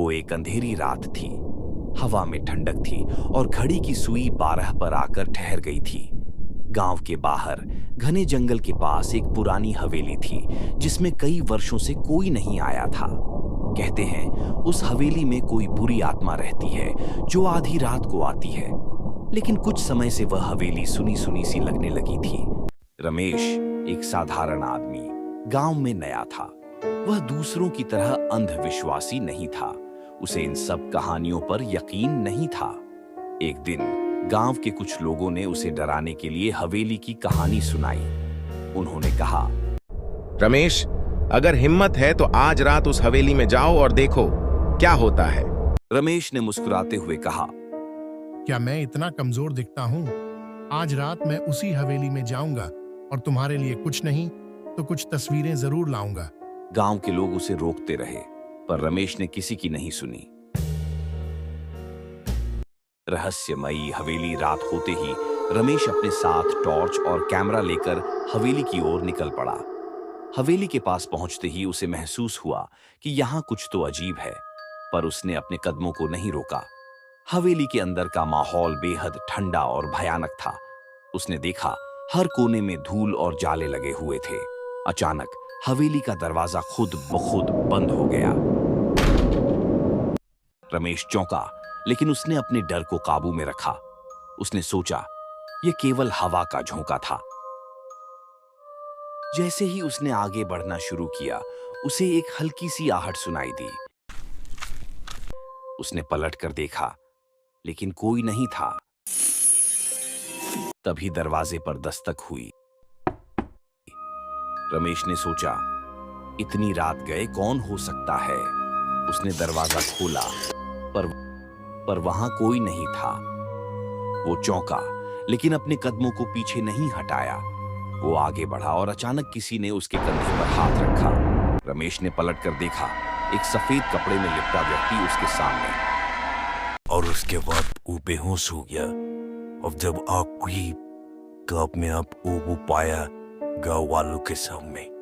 वो एक अंधेरी रात थी। हवा में ठंडक थी और घड़ी की सुई 12 पर आकर ठहर गई थी। गांव के बाहर घने जंगल के पास एक पुरानी हवेली थी जिसमें कई वर्षों से कोई नहीं आया था। कहते हैं उस हवेली में कोई बुरी आत्मा रहती है जो आधी रात को आती है। लेकिन कुछ समय से वह हवेली सुनी सुनी सी लगने लगी थी। रमेश एक साधारण आदमी गांव में नया था। वह दूसरों की तरह अंधविश्वासी नहीं था। उसे इन सब कहानियों पर यकीन नहीं था। एक दिन गांव के कुछ लोगों ने उसे डराने के लिए हवेली की कहानी सुनाई। उन्होंने कहा, रमेश, अगर हिम्मत है तो आज रात उस हवेली में जाओ और देखो क्या होता है। रमेश ने मुस्कुराते हुए कहा, क्या मैं इतना कमजोर दिखता हूँ? आज रात मैं उसी हवेली में जाऊंगा और तुम्हारे लिए कुछ नहीं तो कुछ तस्वीरें जरूर लाऊंगा। गांव के लोग उसे रोकते रहे पर रमेश ने किसी की नहीं सुनी। रहस्यमयी हवेली रात होते ही रमेश अपने साथ टॉर्च और कैमरा लेकर हवेली की ओर निकल पड़ा। हवेली के पास पहुंचते ही उसे महसूस हुआ कि यहां कुछ तो अजीब है, पर उसने अपने कदमों को नहीं रोका। हवेली के अंदर का माहौल बेहद ठंडा और भयानक था। उसने देखा हर कोने में धूल और जाले लगे हुए थे। अचानक हवेली का दरवाजा खुद ब खुद बंद हो गया। रमेश चौंका, लेकिन उसने अपने डर को काबू में रखा। उसने सोचा यह केवल हवा का झोंका था। जैसे ही उसने आगे बढ़ना शुरू किया, उसे एक हल्की सी आहट सुनाई दी। उसने पलट कर देखा, लेकिन कोई नहीं था। तभी दरवाजे पर दस्तक हुई। रमेश ने सोचा, इतनी रात गए कौन हो सकता है। उसने दरवाजा खोला, पर वहां कोई नहीं था। वो चौंका, लेकिन अपने कदमों को पीछे नहीं हटाया। वो आगे बढ़ा और अचानक किसी ने उसके कंधे पर हाथ रखा। रमेश ने पलटकर देखा, एक सफेद कपड़े में लिपटा व्यक्ति उसके सामने। और उसके बाद वो बेहोश हो गया। और जब आँख खुली तो अपने आप को वो पाया गाँव वालों के सामने।